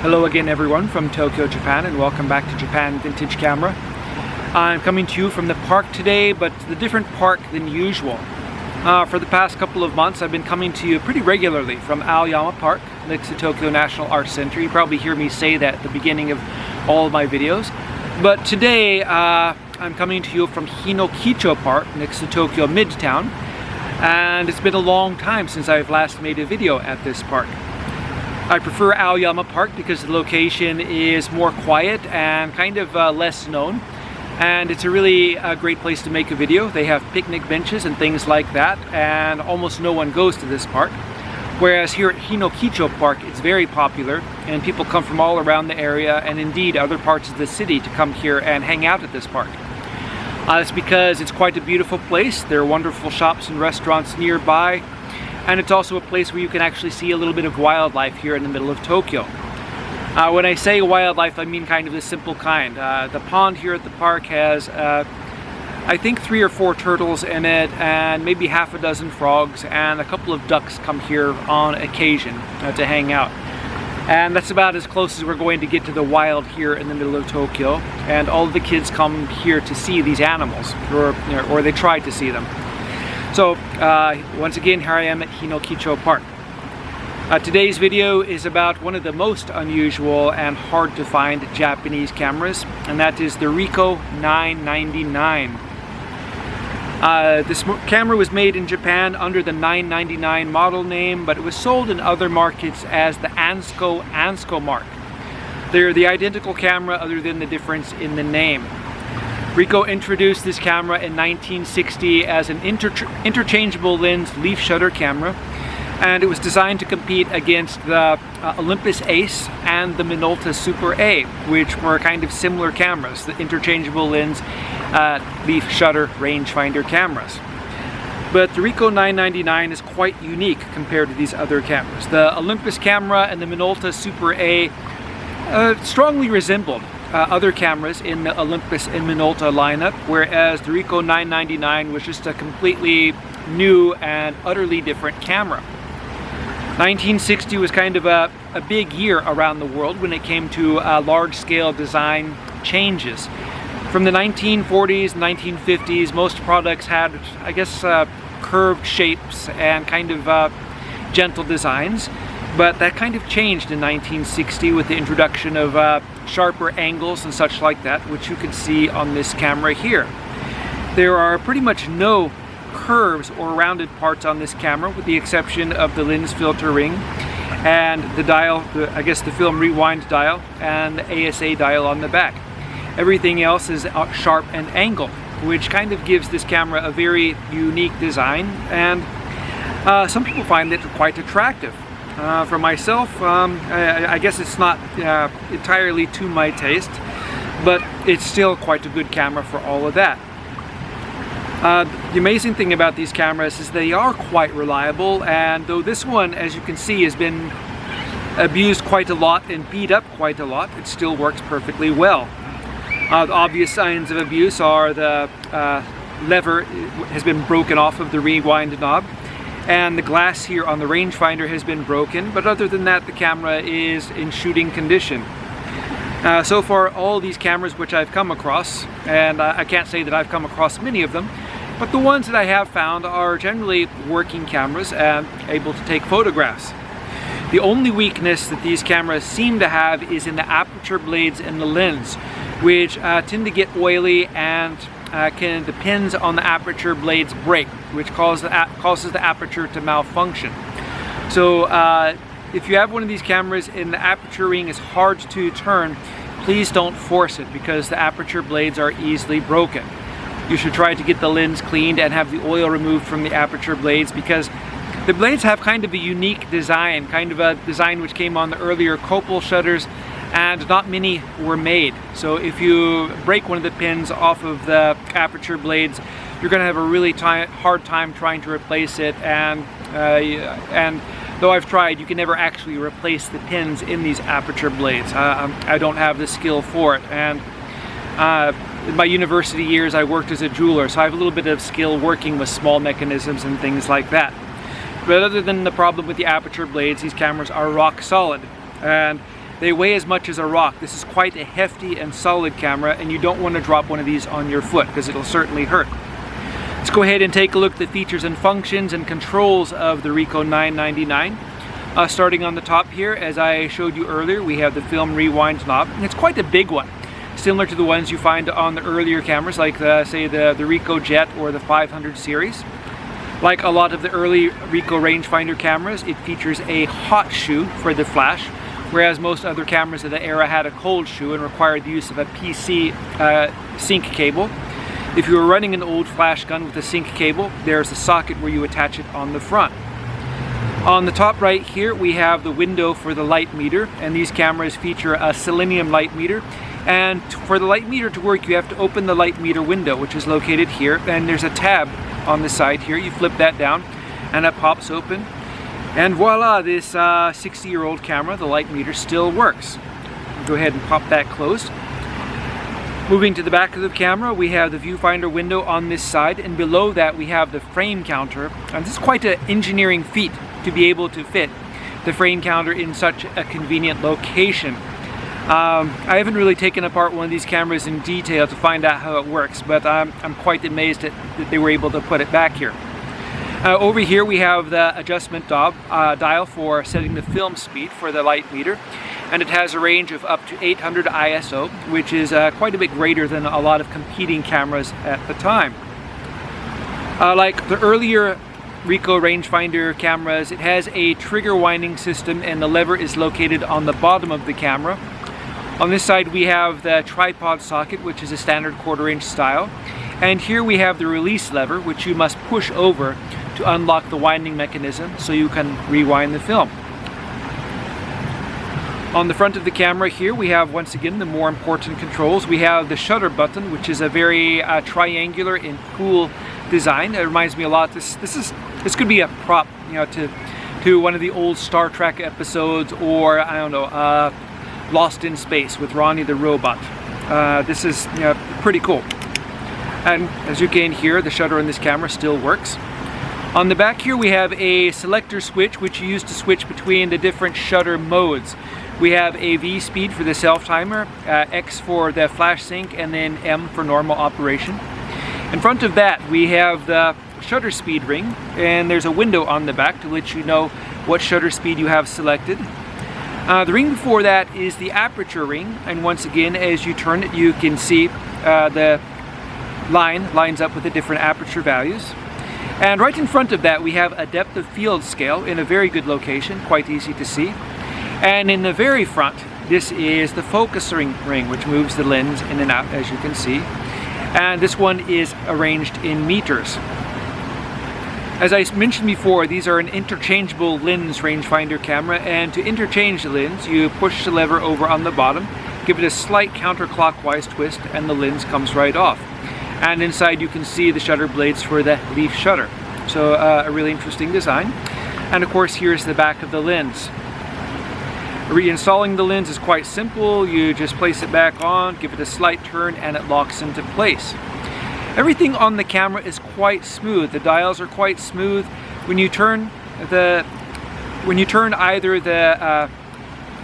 Hello again everyone from Tokyo, Japan, and welcome back to Japan Vintage Camera. I'm coming to you from the park today, but the different park than usual. For the past couple of months I've been coming to you pretty regularly from Aoyama Park next to Tokyo National Arts Center. You probably hear me say that at the beginning of all of my videos. But today I'm coming to you from Hinokicho Park next to Tokyo Midtown, and it's been a long time since I've last made a video at this park. I prefer Aoyama Park because the location is more quiet and kind of less known, and it's a really great place to make a video. They have picnic benches and things like that, and almost no one goes to this park. Whereas here at Hinokicho Park it's very popular and people come from all around the area and indeed other parts of the city to come here and hang out at this park. That's because it's quite a beautiful place. There are wonderful shops and restaurants nearby, and it's also a place where you can actually see a little bit of wildlife here in the middle of Tokyo. When I say wildlife, I mean kind of the simple kind. The pond here at the park has I think 3 or 4 turtles in it, and maybe half a dozen frogs, and a couple of ducks come here on occasion to hang out. And that's about as close as we're going to get to the wild here in the middle of Tokyo. And all of the kids come here to see these animals, or they try to see them. So once again, here I am at Hinokicho Park. Today's video is about one of the most unusual and hard to find Japanese cameras, and that is the Ricoh 999. This camera was made in Japan under the 999 model name, but it was sold in other markets as the Ansko mark. They're the identical camera other than the difference in the name. Ricoh introduced this camera in 1960 as an interchangeable lens leaf shutter camera, and it was designed to compete against the Olympus Ace and the Minolta Super A, which were kind of similar cameras, the interchangeable lens leaf shutter rangefinder cameras. But the Ricoh 999 is quite unique compared to these other cameras. The Olympus camera and the Minolta Super A strongly resembled other cameras in the Olympus and Minolta lineup, whereas the Ricoh 999 was just a completely new and utterly different camera. 1960 was kind of a big year around the world when it came to large-scale design changes. From the 1940s, 1950s, most products had, I guess, curved shapes and kind of gentle designs. But that kind of changed in 1960 with the introduction of sharper angles and such like that, which you can see on this camera here. There are pretty much no curves or rounded parts on this camera, with the exception of the lens filter ring and the dial, I guess the film rewind dial, and the ASA dial on the back. Everything else is sharp and angled, which kind of gives this camera a very unique design, and some people find it quite attractive. For myself, I guess it's not entirely to my taste, but it's still quite a good camera for all of that. The amazing thing about these cameras is they are quite reliable, and though this one, as you can see, has been abused quite a lot and beat up quite a lot, it still works perfectly well. The obvious signs of abuse are the lever has been broken off of the rewind knob, and the glass here on the rangefinder has been broken, but other than that the camera is in shooting condition. So far all these cameras which I've come across, and I can't say that I've come across many of them, but the ones that I have found are generally working cameras and able to take photographs. The only weakness that these cameras seem to have is in the aperture blades and the lens, which tend to get oily and the pins on the aperture blades break, which causes the aperture to malfunction. So if you have one of these cameras and the aperture ring is hard to turn, please don't force it, because the aperture blades are easily broken. You should try to get the lens cleaned and have the oil removed from the aperture blades, because the blades have kind of a unique design, kind of a design which came on the earlier Copal shutters, and not many were made. So if you break one of the pins off of the aperture blades, you're going to have a really hard time trying to replace it, and though I've tried, you can never actually replace the pins in these aperture blades. I don't have the skill for it, and in my university years I worked as a jeweler, so I have a little bit of skill working with small mechanisms and things like that. But other than the problem with the aperture blades, these cameras are rock solid. And They weigh as much as a rock. This is quite a hefty and solid camera, and you don't want to drop one of these on your foot because it'll certainly hurt. Let's go ahead and take a look at the features and functions and controls of the Ricoh 999. Starting on the top here, as I showed you earlier, we have the film rewind knob, and it's quite a big one, similar to the ones you find on the earlier cameras, like say the Ricoh Jet or the 500 series. Like a lot of the early Ricoh rangefinder cameras, it features a hot shoe for the flash, whereas most other cameras of the era had a cold shoe and required the use of a PC sync cable. If you were running an old flash gun with a sync cable, there's a socket where you attach it on the front. On the top right here, we have the window for the light meter, and these cameras feature a selenium light meter. And for the light meter to work, you have to open the light meter window, which is located here, and there's a tab on the side here. You flip that down and it pops open, and voila, this 60-year-old camera, the light meter, still works. Go ahead and pop that closed. Moving to the back of the camera, we have the viewfinder window on this side, and below that we have the frame counter. And this is quite an engineering feat to be able to fit the frame counter in such a convenient location. I haven't really taken apart one of these cameras in detail to find out how it works, but I'm quite amazed that they were able to put it back here. Over here we have the adjustment dial for setting the film speed for the light meter, and it has a range of up to 800 ISO, which is quite a bit greater than a lot of competing cameras at the time. Like the earlier Ricoh rangefinder cameras, it has a trigger winding system, and the lever is located on the bottom of the camera. On this side we have the tripod socket, which is a standard 1/4 inch style, and here we have the release lever, which you must push over to unlock the winding mechanism so you can rewind the film. On the front of the camera here we have, once again, the more important controls. We have the shutter button, which is a very triangular and cool design. It reminds me a lot. This could be a prop, you know, to one of the old Star Trek episodes, or I don't know, Lost in Space with Ronnie the Robot. This is, you know, pretty cool. And as you can hear, the shutter on this camera still works. On the back here we have a selector switch, which you use to switch between the different shutter modes. We have a V speed for the self timer, X for the flash sync, and then M for normal operation. In front of that we have the shutter speed ring, and there's a window on the back to let you know what shutter speed you have selected. The ring before that is the aperture ring, and once again, as you turn it, you can see the line lines up with the different aperture values. And right in front of that we have a depth of field scale in a very good location, quite easy to see. And in the very front, this is the focusing ring, which moves the lens in and out, as you can see. And this one is arranged in meters. As I mentioned before, these are an interchangeable lens rangefinder camera, and to interchange the lens, you push the lever over on the bottom, give it a slight counterclockwise twist, and the lens comes right off. And inside you can see the shutter blades for the leaf shutter. So a really interesting design. And of course, here's the back of the lens. Reinstalling the lens is quite simple. You just place it back on, give it a slight turn, and it locks into place. Everything on the camera is quite smooth. The dials are quite smooth. When you turn either the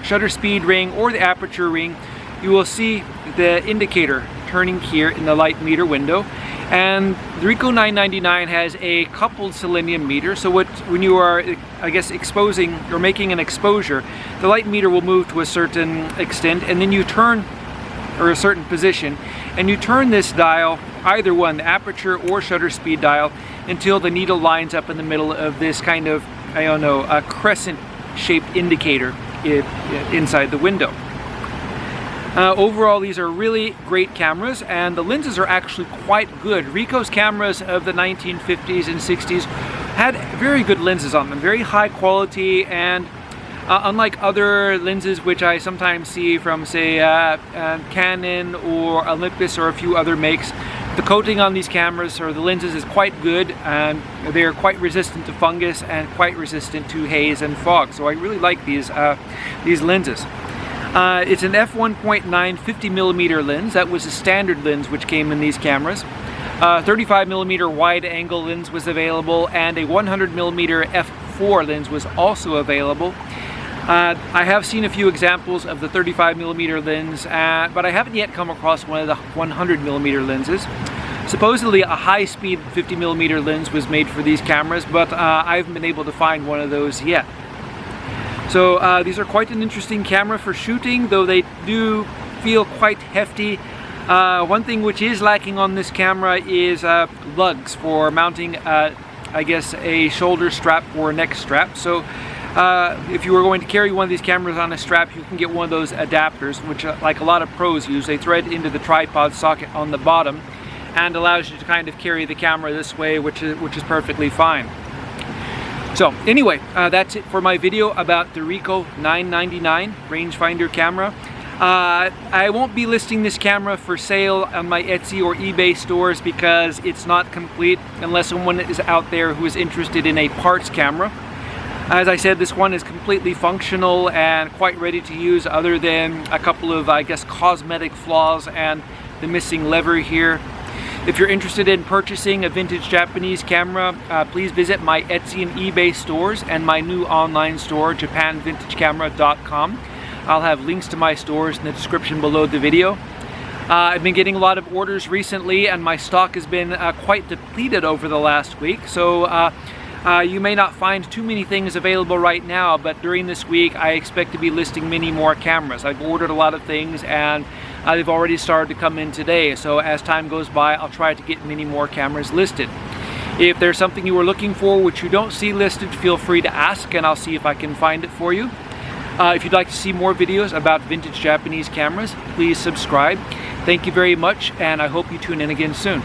shutter speed ring or the aperture ring, you will see the indicator turning here in the light meter window. And the Ricoh 999 has a coupled selenium meter, so when you are, I guess, exposing or making an exposure, the light meter will move to a certain extent, and then you turn, or a certain position, and you turn this dial, either one, the aperture or shutter speed dial, until the needle lines up in the middle of this kind of, I don't know, a crescent shaped indicator inside the window. Overall, these are really great cameras, and the lenses are actually quite good. Ricoh's cameras of the 1950s and 60s had very good lenses on them, very high quality, and unlike other lenses which I sometimes see from, say, Canon or Olympus or a few other makes, the coating on these cameras or the lenses is quite good, and they are quite resistant to fungus and quite resistant to haze and fog. So I really like these lenses. It's an f1.9 50mm lens. That was a standard lens which came in these cameras. 35mm wide angle lens was available, and a 100mm f4 lens was also available. I have seen a few examples of the 35mm lens, but I haven't yet come across one of the 100mm lenses. Supposedly a high-speed 50mm lens was made for these cameras, but I haven't been able to find one of those yet. So these are quite an interesting camera for shooting, though they do feel quite hefty. One thing which is lacking on this camera is lugs for mounting, I guess, a shoulder strap or a neck strap. So if you were going to carry one of these cameras on a strap, you can get one of those adapters, which like a lot of pros use. They thread into the tripod socket on the bottom and allows you to kind of carry the camera this way, which is perfectly fine. So anyway, that's it for my video about the Ricoh 999 rangefinder camera. I won't be listing this camera for sale on my Etsy or eBay stores because it's not complete unless someone is out there who is interested in a parts camera. As I said, this one is completely functional and quite ready to use, other than a couple of, I guess, cosmetic flaws and the missing lever here. If you're interested in purchasing a vintage Japanese camera, please visit my Etsy and eBay stores and my new online store, JapanVintageCamera.com. I'll have links to my stores in the description below the video. I've been getting a lot of orders recently, and my stock has been quite depleted over the last week. So you may not find too many things available right now, but during this week I expect to be listing many more cameras. I've ordered a lot of things, and they've already started to come in today. So as time goes by, I'll try to get many more cameras listed. If there's something you were looking for which you don't see listed, feel free to ask and I'll see if I can find it for you. If you'd like to see more videos about vintage Japanese cameras, please subscribe. Thank you very much, and I hope you tune in again soon.